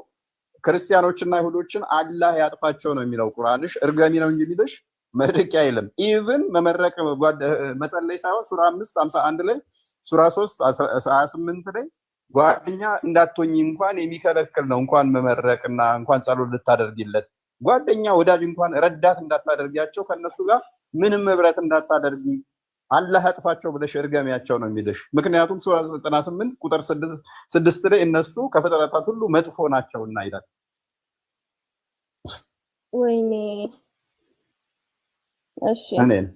ክርስቲያኖችና ይሁዶችን አላህ ያጥፋቸው ነው የሚለው ቁርአንሽ። እርገሚ ነው እንጂ የሚልሽ መርቅ አይልም። ኢቭን መመረቅ መጸለይ ሳይሆን ሱራ 5:51 ላይ ሱራ 3:28 ላይ ጓደኛ እንዳትሆኝ እንኳን የሚከለክል ነው። እንኳን መመረቅና እንኳን ጸሎት ልታደርጊለት ጓደኛ ወዳጅ እንኳን ረዳት እንዳታደርጊያቸው ከነሱ ጋር ምንም ህብረት እንዳታደርጊ አላህ ያጥፋቸው ብለሽ እርገሚያቸው ነው የሚልሽ። ምክንያቱም ሱራ 98:6 ላይ እነሱ ከፍጥረታት ሁሉ መጥፎ ናቸውና ይላል። ወይኔ እሺ እኔን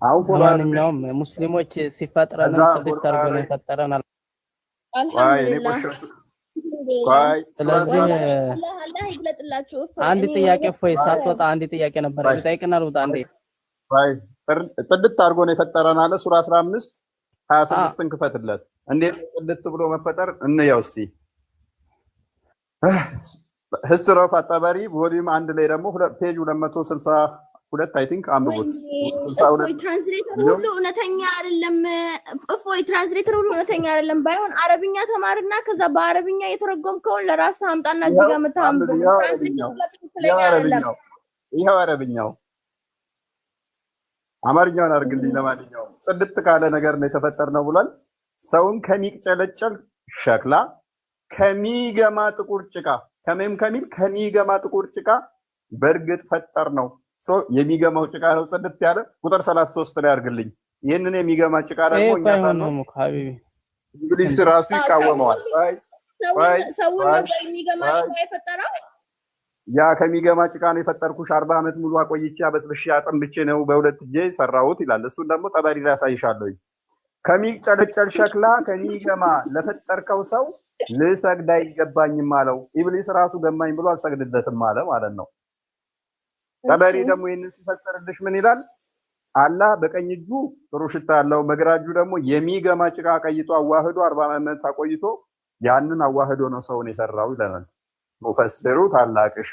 አሁን ማንኛውም ሙስሊሞች ሲፈጥረንም ስልት አድርጎ ነው የፈጠረን። አልሐምዱሊላህ። ስለዚህ አላህ ይግለጥላችሁ። አንድ ጥያቄ ፎይ ሳትወጣ አንድ ጥያቄ ነበር ልጠይቅና ልውጣ። አንዴ ጥድት አድርጎ ነው የፈጠረን አለ ሱራ 15:26ን ክፈትለት። እንዴት ጥድት ብሎ መፈጠር እንየው እስቲ። ሂስትሪ ኦፍ አጣባሪ ቮሊዩም 1 ላይ ደግሞ ፔጅ 262 አይ ቲንክ አንብቡት። 62 ትራንስሌተር ሁሉ እውነተኛ አይደለም። እፎይ ትራንስሌተር ሁሉ እውነተኛ አይደለም። ባይሆን አረብኛ ተማርና ከዛ በአረብኛ የተረጎምከውን ለራስህ አምጣና እዚህ ጋር መታምብ። ይሄው አረብኛው አማርኛውን አድርግልኝ። ለማንኛውም ጽድት ካለ ነገር ነው የተፈጠርነው ብሏል። ሰውን ከሚቅጨለጨል ሸክላ ከሚገማ ጥቁር ጭቃ ከሚገማ ጥቁር ጭቃ በእርግጥ ፈጠር ነው። የሚገማው ጭቃ ነው ጽድት ያለ። ቁጥር 33 ላይ አድርግልኝ። ይህንን የሚገማ ጭቃ ደግሞ እኛ ሳንሆን እንግሊዝ ራሱ ይቃወመዋል። ሰውን ነው የሚገማ ጭቃ የፈጠረው። ያ ከሚገማ ጭቃ ነው የፈጠርኩሽ 40 ዓመት ሙሉ አቆይቼ አበስብሼ አጠንብቼ ነው በሁለት እጄ ሰራሁት ይላል። እሱን ደግሞ ጠበሪ ላይ ያሳይሻለሁ። ከሚጨለጨል ሸክላ ከሚገማ ለፈጠርከው ሰው ልሰግድ አይገባኝም አለው። ኢብሊስ ራሱ ገማኝ ብሎ አልሰግድለትም አለ ማለት ነው። ጠበሪ ደግሞ ይህንን ሲፈሰርልሽ ምን ይላል? አላህ በቀኝ እጁ ጥሩ ሽታ ያለው በግራ እጁ ደግሞ የሚገማ ጭቃ ቀይጦ አዋህዶ 40 ዓመት አቆይቶ ያንን አዋህዶ ነው ሰውን የሰራው ይለናል ሙፈሲሩ ታላቅሽ።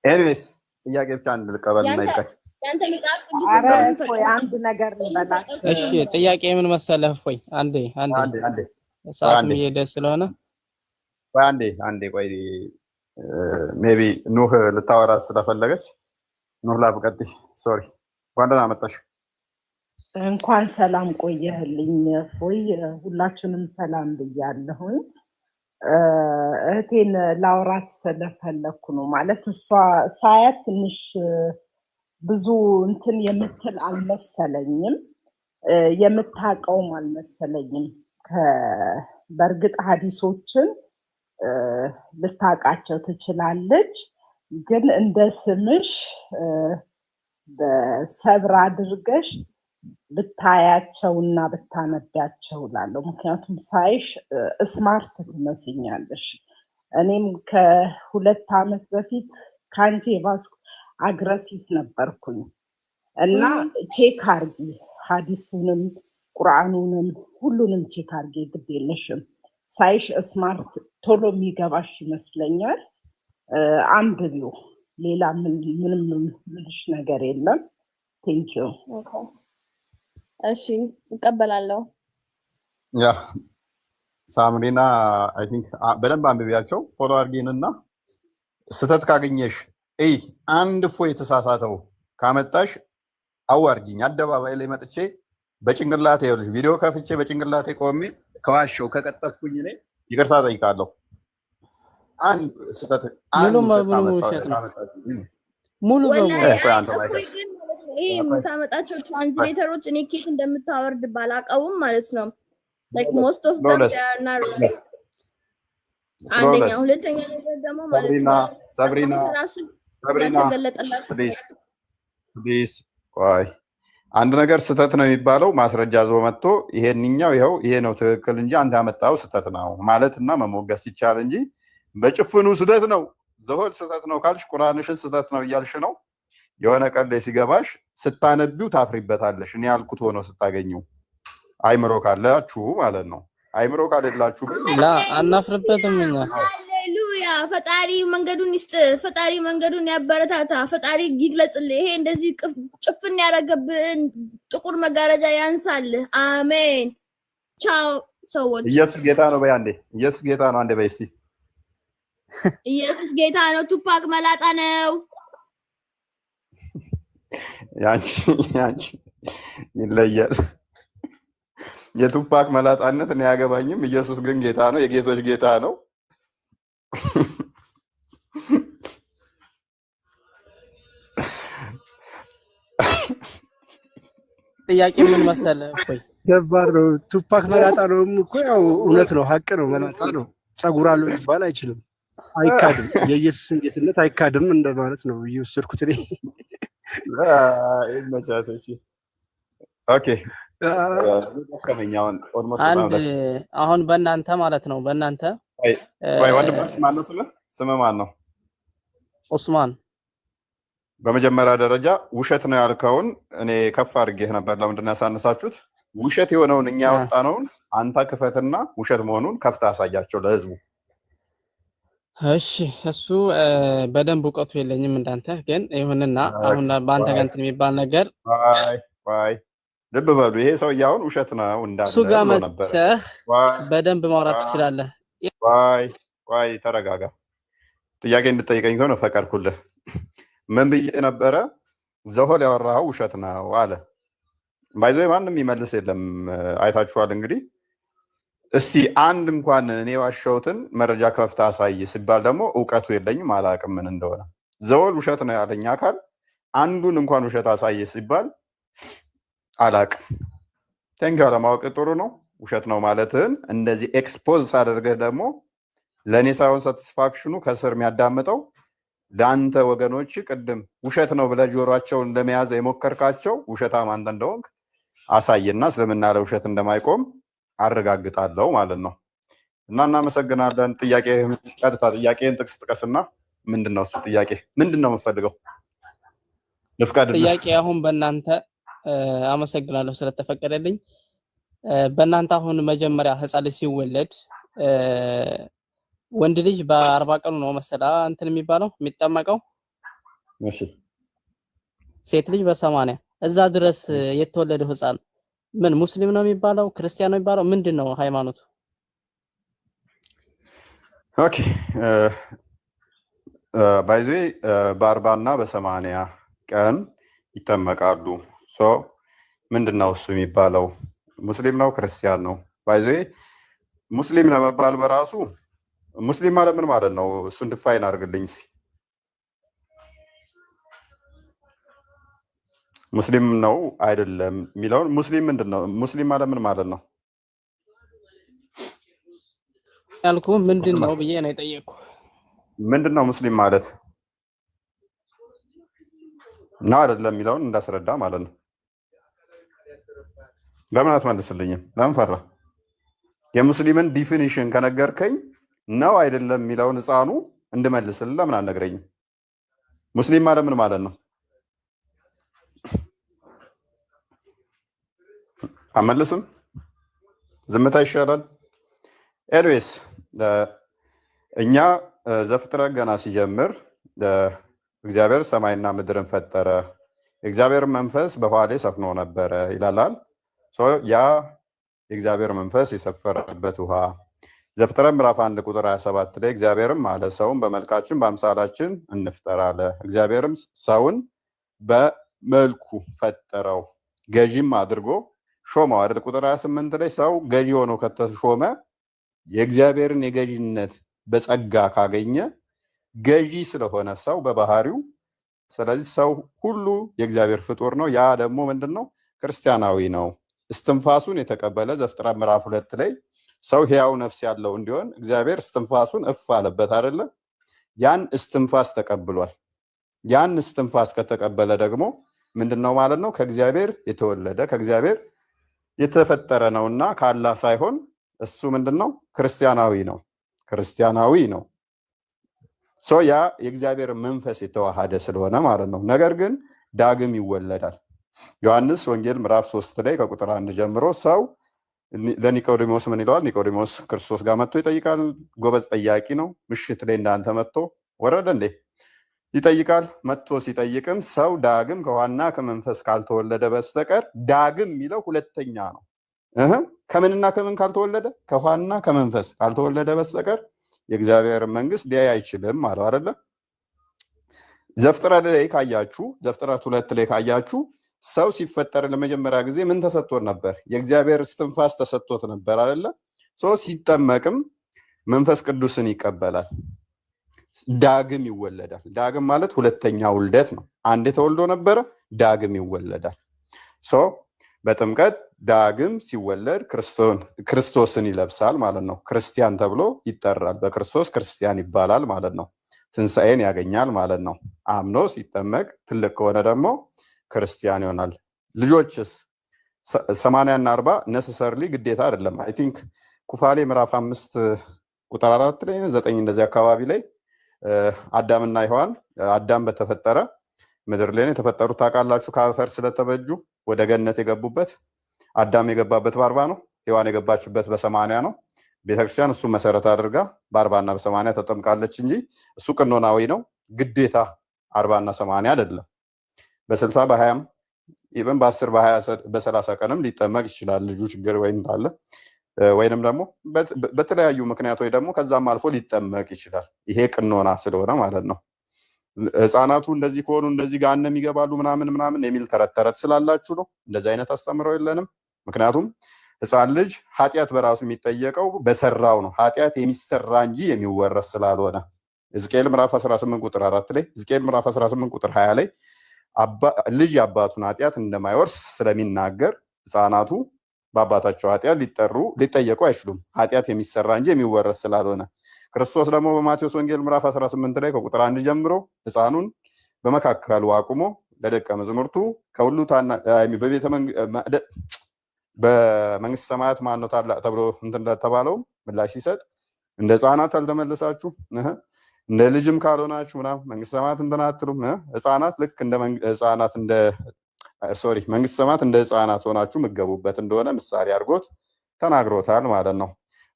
ኤኒዌይስ ጥያቄ ብቻ አንድ ልቀበልና ይቀር። አንድ ነገር ልበላት። እሺ ጥያቄ ምን መሰለህ? እፎይ አንዴ ሰዓት እየሄደ ስለሆነ አንዴ ቆይ። ሜቢ ኑህ ልታወራ ስለፈለገች ኑህ ላፍቀጥ። ሶሪ እንኳን ደህና መጣሽ። እንኳን ሰላም ቆየህልኝ እፎይ። ሁላችንም ሰላም ብያለሁኝ። እህቴን ላውራት ስለፈለኩ ነው። ማለት እሷ ሳያት ትንሽ ብዙ እንትን የምትል አልመሰለኝም፣ የምታውቀውም አልመሰለኝም። በእርግጥ ሀዲሶችን ልታውቃቸው ትችላለች፣ ግን እንደ ስምሽ በሰብር አድርገሽ ብታያቸውና ብታነዳቸው ላለው። ምክንያቱም ሳይሽ ስማርት ትመስኛለሽ። እኔም ከ2 ዓመት በፊት ከአንቺ የባስኩ አግረሲቭ ነበርኩኝ እና ቼክ አርጊ ሐዲሱንም ቁርአኑንም ሁሉንም ቼክ አርጊ ግድ የለሽም ሳይሽ ስማርት ቶሎ የሚገባሽ ይመስለኛል አንብቢው ሌላ ምንም ምልሽ ነገር የለም ቴንክ ዩ እሺ እቀበላለሁ ያ ሳምሪና አይ ቲንክ በደንብ አንብቢያቸው ፎሎ አርጊንና ስተት ካገኘሽ አንድ ፎ የተሳሳተው ካመጣሽ አዋርጊኝ አደባባይ ላይ መጥቼ በጭንቅላቴ ይኸውልሽ ቪዲዮ ከፍቼ በጭንቅላቴ ቆሜ ከዋሸው ከቀጠፍኩኝ እኔ ይቅርታ ጠይቃለሁ አንድ ስተት ሙሉ በሙሉ ውሸት ነው ሙሉ በሙሉ ይሄ የምታመጣቸው ትራንስሌተሮች እኔ ኬት እንደምታወርድ ባላቀውም ማለት ነው like most of them they are not right አንደኛ ሁለተኛ ነገር ደግሞ ማለት ነው ሰብሪና ፕሊዝ ቆይ አንድ ነገር ስተት ነው የሚባለው ማስረጃ ዞ መጥቶ ይሄንኛው ይሄ ነው ትክክል እንጂ አንተ ያመጣው ስተት ነው ማለትና መሞገስ ይቻላል እንጂ በጭፍኑ ስተት ነው ዘሆል ስተት ነው ካልሽ ቁርአንሽን ስተት ነው እያልሽ ነው የሆነ ቀን ላይ ሲገባሽ ስታነቢው ታፍሪበታለሽ እኔ ያልኩት ሆኖ ስታገኙ አይምሮ ካላችሁ ማለት ነው አይምሮ ካለላችሁ ላ አናፍርበትም እኛ ሃሌሉያ ፈጣሪ መንገዱን ይስጥ ፈጣሪ መንገዱን ያበረታታ ፈጣሪ ይግለጽልህ ይሄ እንደዚህ ጭፍን ያረገብን ጥቁር መጋረጃ ያንሳል አሜን ቻው ሰዎች ኢየሱስ ጌታ ነው በያንዴ ኢየሱስ ጌታ ነው አንዴ በይሲ ኢየሱስ ጌታ ነው ቱፓክ መላጣ ነው ያንቺ ይለያል የቱፓክ መላጣነት እኔ ያገባኝም ኢየሱስ ግን ጌታ ነው የጌቶች ጌታ ነው ጥያቄ ምን መሰለህ ቆይ ገባር ነው ቱፓክ መላጣ ነው እኮ ያው እውነት ነው ሀቅ ነው መላጣ ነው ጸጉር አለው ይባል አይችልም አይካድም የኢየሱስን ጌትነት አይካድም እንደማለት ነው እየወሰድኩት እኔ ይመቻተሽ ኦኬ አንድ አሁን በእናንተ ማለት ነው በእናንተ ወይ ወንድምሽ ማን ነው ስም ማን ነው ኡስማን በመጀመሪያ ደረጃ ውሸት ነው ያልከውን እኔ ከፍ አድርጌህ ነበር ለምንድን ነው ያሳነሳችሁት ውሸት የሆነውን እኛ ያወጣነውን አንተ ክፈትና ውሸት መሆኑን ከፍታ አሳያቸው ለህዝቡ እሺ እሱ በደንብ እውቀቱ የለኝም እንዳንተ ግን ይሁንና አሁን በአንተ ጋር እንትን የሚባል ነገር ዋይ ልብ በሉ ይሄ ሰው ያውን ውሸት ነው እንዳለ ነበር በደንብ ማውራት ትችላለህ ዋይ ተረጋጋ ጥያቄ እንድጠይቀኝ ከሆነ ፈቀድኩልህ ምን ብዬ ነበረ ዘሆል ያወራው ውሸት ነው አለ ባይዘይ ማንንም ይመልስ የለም አይታችኋል እንግዲህ እስቲ አንድ እንኳን እኔ ዋሻውትን መረጃ ከፍታ አሳይ ሲባል ደግሞ ዕውቀቱ የለኝም አላቅም ምን እንደሆነ ዘወል ውሸት ነው ያለኝ አካል አንዱን እንኳን ውሸት አሳይ ሲባል አላቅም ተንጋው ለማወቅ ጥሩ ነው ውሸት ነው ማለትን እንደዚህ ኤክስፖዝ አድርገህ ደግሞ ለኔ ሳይሆን ሳቲስፋክሽኑ ከስር የሚያዳምጠው ዳንተ ወገኖች ቅድም ውሸት ነው ብለ ጆሮአቸውን ለመያዝ የሞከርካቸው ውሸታም አንተ እንደሆንክ አሳይና ስለምና ለውሸት እንደማይቆም አረጋግጣለሁ ማለት ነው እና እናመሰግናለን ጥያቄ ቀጥታ ጥያቄን ጥቅስ ጥቀስና ምንድነው እሱ ጥያቄ ምንድነው የምፈልገው ልፍቀድ ጥያቄ አሁን በእናንተ አመሰግናለሁ ስለተፈቀደልኝ በእናንተ አሁን መጀመሪያ ህፃን ልጅ ሲወለድ ወንድ ልጅ በ40 ቀኑ ነው መሰላ እንትን የሚባለው የሚጠመቀው እሺ ሴት ልጅ በ80 እዛ ድረስ የተወለደው ህፃን ምን ሙስሊም ነው የሚባለው ክርስቲያን ነው የሚባለው ምንድነው ሃይማኖቱ ኦኬ ባይዜ በ40 እና በ80 ቀን ይጠመቃሉ ሶ ምንድነው እሱ የሚባለው ሙስሊም ነው ክርስቲያን ነው ባይዜ ሙስሊም ለመባል በራሱ ሙስሊም ማለት ምን ማለት ነው እሱን ዲፋይን አድርግልኝ ሙስሊም ነው አይደለም የሚለውን ሙስሊም ምንድነው ሙስሊም ማለት ምን ማለት ነው ያልኩ ምንድነው ብዬ ነው የጠየቅኩ ምንድነው ሙስሊም ማለት ነው አይደለም የሚለውን እንዳስረዳ ማለት ነው ለምን አትመልስልኝም ለምን ፈራ የሙስሊምን ዲፊኒሽን ከነገርከኝ ነው አይደለም የሚለውን ህፃኑ እንድመልስልህ ለምን አልነግረኝም ሙስሊም ማለት ምን ማለት ነው አመልስም ዝምታ ይሻላል። ኤኒዌይስ እኛ ዘፍጥረት ገና ሲጀምር እግዚአብሔር ሰማይና ምድርን ፈጠረ፣ የእግዚአብሔር መንፈስ በውኃ ላይ ሰፍኖ ነበረ ይላል። ያ የእግዚአብሔር መንፈስ የሰፈረበት ውሃ ዘፍጥረት ምዕራፍ 1 ቁጥር 27 ላይ እግዚአብሔርም አለ ሰውን በመልካችን በአምሳላችን እንፍጠር አለ። እግዚአብሔርም ሰውን በመልኩ ፈጠረው ገዢም አድርጎ ሾመው አይደል? ቁጥር 28 ላይ ሰው ገዢ ሆኖ ከተሾመ የእግዚአብሔርን የገዢነት በጸጋ ካገኘ ገዢ ስለሆነ ሰው በባህሪው፣ ስለዚህ ሰው ሁሉ የእግዚአብሔር ፍጡር ነው። ያ ደግሞ ምንድነው? ክርስቲያናዊ ነው። እስትንፋሱን የተቀበለ ዘፍጥረት ምዕራፍ 2 ላይ ሰው ሕያው ነፍስ ያለው እንዲሆን እግዚአብሔር እስትንፋሱን እፍ አለበት አይደለ? ያን እስትንፋስ ተቀብሏል። ያን እስትንፋስ ከተቀበለ ደግሞ ምንድነው ማለት ነው? ከእግዚአብሔር የተወለደ ከእግዚአብሔር የተፈጠረ ነውና ከአላህ ሳይሆን እሱ ምንድነው? ክርስቲያናዊ ነው። ክርስቲያናዊ ነው። ያ የእግዚአብሔር መንፈስ የተዋሃደ ስለሆነ ማለት ነው። ነገር ግን ዳግም ይወለዳል። ዮሐንስ ወንጌል ምዕራፍ 3 ላይ ከቁጥር 1 ጀምሮ ሰው ለኒቆዲሞስ ምን ይለዋል? ኒቆዲሞስ ክርስቶስ ጋር መጥቶ ይጠይቃል። ጎበዝ ጠያቂ ነው። ምሽት ላይ እንዳንተ መጥቶ ወረደ እንዴ ይጠይቃል። መጥቶ ሲጠይቅም ሰው ዳግም ከውሃና ከመንፈስ ካልተወለደ በስተቀር ዳግም የሚለው ሁለተኛ ነው። ከምንና ከምን ካልተወለደ? ከውሃና ከመንፈስ ካልተወለደ በስተቀር የእግዚአብሔር መንግስት ሊያይ አይችልም ማለት አይደለ? ዘፍጥረት ላይ ካያችሁ ዘፍጥረት 2 ላይ ካያችሁ ሰው ሲፈጠር ለመጀመሪያ ጊዜ ምን ተሰጥቶት ነበር? የእግዚአብሔር እስትንፋስ ተሰጥቶት ነበር አይደለ? ሲጠመቅም መንፈስ ቅዱስን ይቀበላል። ዳግም ይወለዳል። ዳግም ማለት ሁለተኛ ውልደት ነው። አንዴ ተወልዶ ነበረ፣ ዳግም ይወለዳል። በጥምቀት ዳግም ሲወለድ ክርስቶስን ይለብሳል ማለት ነው። ክርስቲያን ተብሎ ይጠራል። በክርስቶስ ክርስቲያን ይባላል ማለት ነው። ትንሣኤን ያገኛል ማለት ነው። አምኖ ሲጠመቅ ትልቅ ከሆነ ደግሞ ክርስቲያን ይሆናል። ልጆችስ 80 እና 40 ነሰሰርሊ ግዴታ አይደለም። አይ ቲንክ ኩፋሌ ምዕራፍ 5 ቁጥር 4 ላይ 9 እንደዚህ አካባቢ ላይ አዳምና ሔዋን አዳም በተፈጠረ ምድር ላይ የተፈጠሩት ታውቃላችሁ። ከአፈር ስለተበጁ ወደ ገነት የገቡበት አዳም የገባበት በ40 ነው። ሔዋን የገባችበት በ80 ነው። ቤተክርስቲያን እሱ መሰረት አድርጋ በ40 እና በ80 ተጠምቃለች እንጂ እሱ ቅኖናዊ ነው። ግዴታ 40 እና 80 አይደለም። በ60 በ20 ኢቨን በ10 በ20 በ30 ቀንም ሊጠመቅ ይችላል ልጁ ችግር ወይም ካለ ወይንም ደግሞ በተለያዩ ምክንያቶች ደግሞ ከዛም አልፎ ሊጠመቅ ይችላል። ይሄ ቅኖና ስለሆነ ማለት ነው። ህፃናቱ እንደዚህ ከሆኑ እንደዚህ ገሃነም ይገባሉ ምናምን የሚል ተረት ስላላችሁ ነው። እንደዚህ አይነት አስተምረው የለንም። ምክንያቱም ህፃን ልጅ ኃጢአት በራሱ የሚጠየቀው በሰራው ነው። ኃጢአት የሚሰራ እንጂ የሚወረስ ስላልሆነ ሕዝቅኤል ምዕራፍ 18 ቁጥር 4 ላይ ሕዝቅኤል ምዕራፍ 18 ቁጥር 20 ላይ ልጅ የአባቱን ኃጢአት እንደማይወርስ ስለሚናገር ህፃናቱ በአባታቸው ኃጢአት ሊጠየቁ አይችሉም። ኃጢአት የሚሰራ እንጂ የሚወረስ ስላልሆነ ክርስቶስ ደግሞ በማቴዎስ ወንጌል ምዕራፍ 18 ላይ ከቁጥር 1 ጀምሮ ህፃኑን በመካከሉ አቁሞ ለደቀ መዛሙርቱ ከሁሉ በመንግስት ሰማያት ማን ነው ታላቅ ተብሎ እንደተባለው ምላሽ ሲሰጥ እንደ ህፃናት አልተመለሳችሁ እንደ ልጅም ካልሆናችሁ ምናምን መንግስት ሰማያት እንትን አትሉም። ህፃናት ልክ እንደ ህፃናት መንግስት ሰማያት እንደ ህፃናት ሆናችሁ ምገቡበት እንደሆነ ምሳሌ አድርጎት ተናግሮታል ማለት ነው።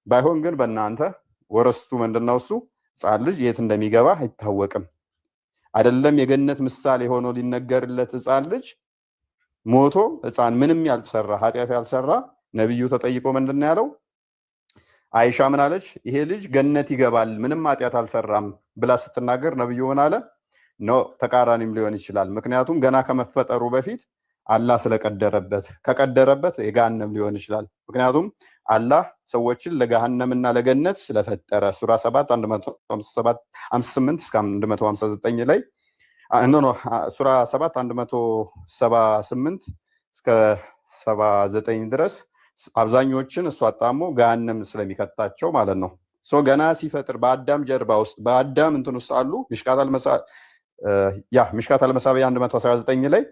ባይሆን ግን በእናንተ ወረስቱ ምንድነው? እሱ ህፃን ልጅ የት እንደሚገባ አይታወቅም። አይደለም የገነት ምሳሌ ሆኖ ሊነገርለት ህፃን ልጅ ሞቶ ህፃን ምንም ያልሰራ ኃጢአት ያልሰራ ነብዩ ተጠይቆ ምንድነው ያለው? አይሻ ምን አለች? ይሄ ልጅ ገነት ይገባል ምንም ኃጢአት አልሰራም ብላ ስትናገር ነብዩ ምን አለ? ተቃራኒም ሊሆን ይችላል። ምክንያቱም ገና ከመፈጠሩ በፊት አላህ ስለቀደረበት ከቀደረበት የገሃነም ሊሆን ይችላል። ምክንያቱም አላህ ሰዎችን ለገሃነምና ለገነት ስለፈጠረ ሱራ 7 158 እስከ 159 ላይ ሱራ 7 178 እስከ 79 ድረስ አብዛኞችን እሱ አጣሞ ገሃነም ስለሚከታቸው ማለት ነው። ገና ሲፈጥር በአዳም ጀርባ ውስጥ በአዳም እንትን ውስጥ አሉ ሚሽካት አልመሳቢያ 119 ላይ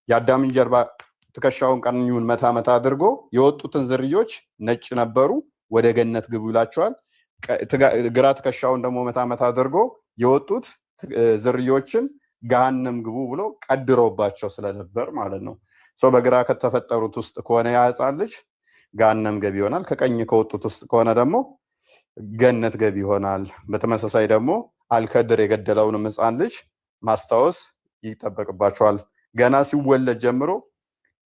የአዳምን ጀርባ ትከሻውን ቀኙን መታ አድርጎ የወጡትን ዝርዮች ነጭ ነበሩ ወደ ገነት ግቡ ይላቸዋል። ግራ ትከሻውን ደግሞ መታ አድርጎ የወጡት ዝርዮችን ገሃነም ግቡ ብሎ ቀድሮባቸው ስለነበር ማለት ነው። ሰው በግራ ከተፈጠሩት ውስጥ ከሆነ ያ ሕፃን ልጅ ገሃነም ገቢ ይሆናል። ከቀኝ ከወጡት ውስጥ ከሆነ ደግሞ ገነት ገቢ ይሆናል። በተመሳሳይ ደግሞ አልከድር የገደለውንም ሕፃን ልጅ ማስታወስ ይጠበቅባቸዋል። ገና ሲወለድ ጀምሮ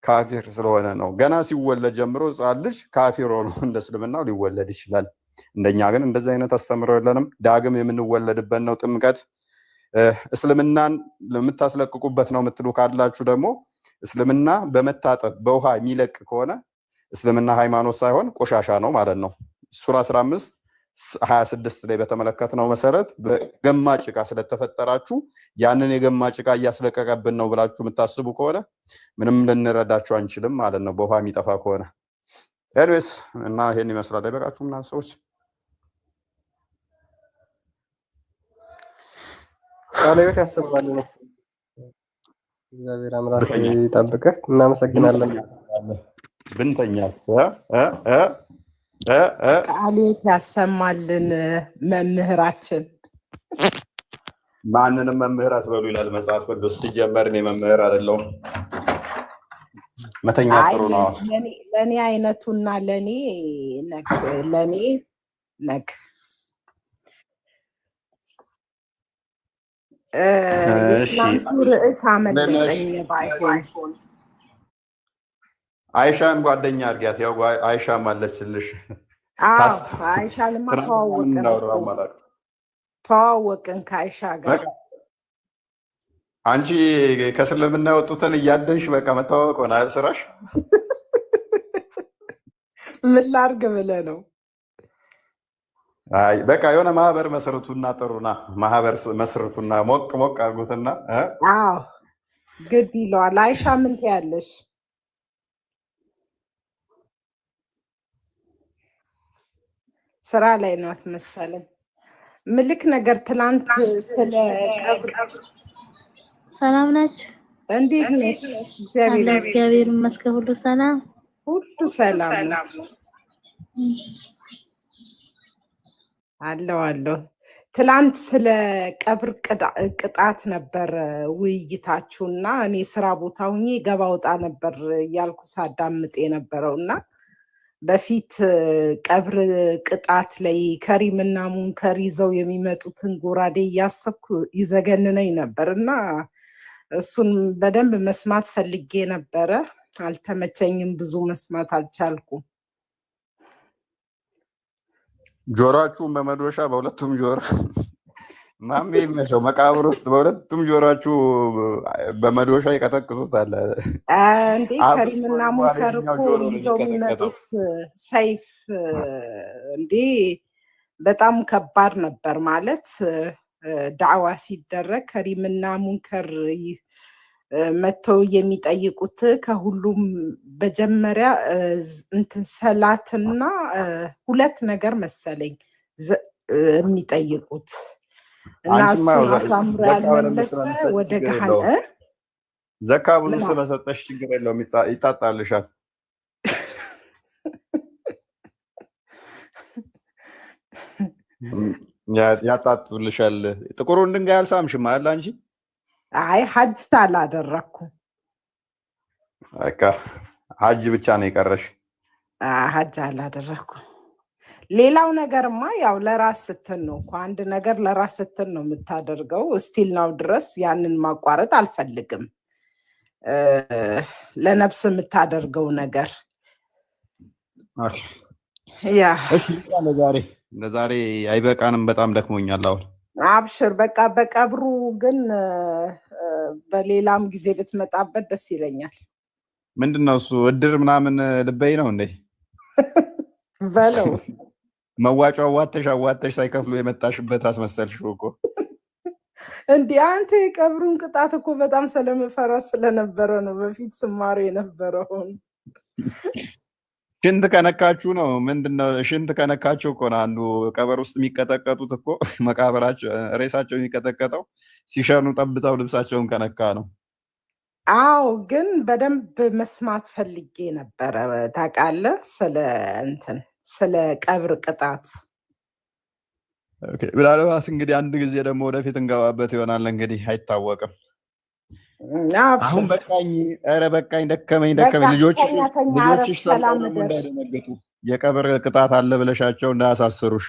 ካፊር ስለሆነ ነው። ገና ሲወለድ ጀምሮ ሕፃን ልጅ ካፊር ሆኖ እንደ እስልምናው ሊወለድ ይችላል። እንደኛ ግን እንደዚህ አይነት አስተምሮ የለንም። ዳግም የምንወለድበት ነው ጥምቀት። እስልምናን ለምታስለቅቁበት ነው የምትሉ ካላችሁ ደግሞ እስልምና በመታጠብ በውሃ የሚለቅ ከሆነ እስልምና ሃይማኖት ሳይሆን ቆሻሻ ነው ማለት ነው። ሱራ 15:26 ላይ በተመለከትነው መሰረት በገማ ጭቃ ስለተፈጠራችሁ ያንን የገማ ጭቃ እያስለቀቀብን ነው ብላችሁ የምታስቡ ከሆነ ምንም ልንረዳችሁ አንችልም ማለት ነው፣ በውሃ የሚጠፋ ከሆነ። ኤኒዌይስ እና ይሄን ይመስላል። አይበቃችሁም እናንተ ሰዎች? ቃልዮት ያሰማል ነው። እግዚአብሔር አምላክ ይጠብቅህ። እናመሰግናለን። ብንተኛስ ቃልዮት ያሰማልን መምህራችን። ማንንም መምህር አትበሉ ይላል መጽሐፍ ቅዱስ። ሲጀመር እኔ መምህር አይደለሁም። መተኛ ጥሩ ነው። ለኔ አይነቱና ለኔ ነክ የትናንቱ ርዕስ አመለጠኝ ባይሆን አይሻን ጓደኛ አድርጊያት። ያው አይሻም አለችልሽ። አይሻንማ ተዋወቅን ከአይሻ ጋር። አንቺ ከእስልምና የወጡትን እያደንሽ በቃ መተዋወቅ ሆነ አይደል ስራሽ? ምን ላድርግ ብለህ ነው? አይ በቃ የሆነ ማህበር መስርቱና ጥሩና ማህበር መስርቱና ሞቅ ሞቅ አድርጉትና። አዎ ግድ ይለዋል። አይሻ ምን ትያለሽ? ስራ ላይ ናት መሰለኝ። ምልክ ነገር ትላንት ስለ ቀብር ሰላም ናችሁ? እንዴት ነሽ? እግዚአብሔር ይመስገን ሁሉ ሰላም፣ ሁሉ ሰላም ነው። አለው ትላንት ስለ ቀብር ቅጣት ነበር ውይይታችሁና እኔ ስራ ቦታ ሁኜ ገባ ወጣ ነበር እያልኩ ሳዳምጥ የነበረውና በፊት ቀብር ቅጣት ላይ ከሪምና ሙንከር ይዘው የሚመጡትን ጎራዴ እያሰብኩ ይዘገንነኝ ነበር እና እሱን በደንብ መስማት ፈልጌ ነበረ። አልተመቸኝም፣ ብዙ መስማት አልቻልኩም። ጆሮአችሁን በመዶሻ በሁለቱም ጆሮ ማሜ ይመቸው መቃብር ውስጥ በሁለቱም ጆሮአችሁ በመዶሻ ይቀጠቅጡታል እንዴ? ከሪምና ሙንከር እኮ ይዘው የሚመጡት ሰይፍ እንዴ በጣም ከባድ ነበር ማለት ዳዕዋ ሲደረግ ከሪምና ሙንከር መተው የሚጠይቁት ከሁሉም በጀመሪያ እንትን ሰላትና ሁለት ነገር መሰለኝ የሚጠይቁት እና እሱን አሳምሮ ያልመለሰ ወደ ገሃነም ዘካ ብዙ ስለሰጠሽ ችግር የለውም ይጣጣልሻል። ያጣጡልሻል። ጥቁሩን ድንጋይ አልሳምሽም አይደል አንቺ? አይ ሀጅ አላደረኩም። በቃ ሀጅ ብቻ ነው የቀረሽ። ሀጅ አላደረኩም። ሌላው ነገርማ ያው ለራስ ስትል ነው እኮ አንድ ነገር ለራስ ስትል ነው የምታደርገው። እስቲል ነው ድረስ ያንን ማቋረጥ አልፈልግም። ለነፍስ የምታደርገው ነገር ያ እሺ። ለዛሬ አይበቃንም፣ በጣም ደክሞኛል አሁን። አብሽር በቃ በቀብሩ ግን በሌላም ጊዜ ብትመጣበት ደስ ይለኛል። ምንድነው እሱ እድር ምናምን ልበይ ነው እንዴ? በለው መዋጮ አዋተሽ ሳይከፍሉ የመጣሽበት አስመሰልሽው እኮ። እንዲህ አንተ የቀብሩን ቅጣት እኮ በጣም ስለምፈራ ስለነበረ ነው በፊት ስማሩ የነበረውን። ሽንት ከነካችሁ ነው ምንድነው? ሽንት ከነካችሁ እኮ ነው አንዱ ቀበር ውስጥ የሚቀጠቀጡት እኮ መቃብራቸው ሬሳቸው የሚቀጠቀጠው ሲሸኑ ጠብተው ልብሳቸውን ከነካ ነው። አዎ ግን በደንብ መስማት ፈልጌ ነበረ ታውቃለህ፣ ስለ ቀብር ቅጣት ኦኬ ምናልባት እንግዲህ አንድ ጊዜ ደግሞ ወደፊት እንገባበት ይሆናል። እንግዲህ አይታወቅም። አሁን በቃኝ፣ ኧረ በቃኝ፣ ደከመኝ። ልጆችሽ ሰላም ሰምተው ደግሞ እንዳይደነግጡ የቀብር ቅጣት አለ ብለሻቸው እንዳያሳስሩሽ።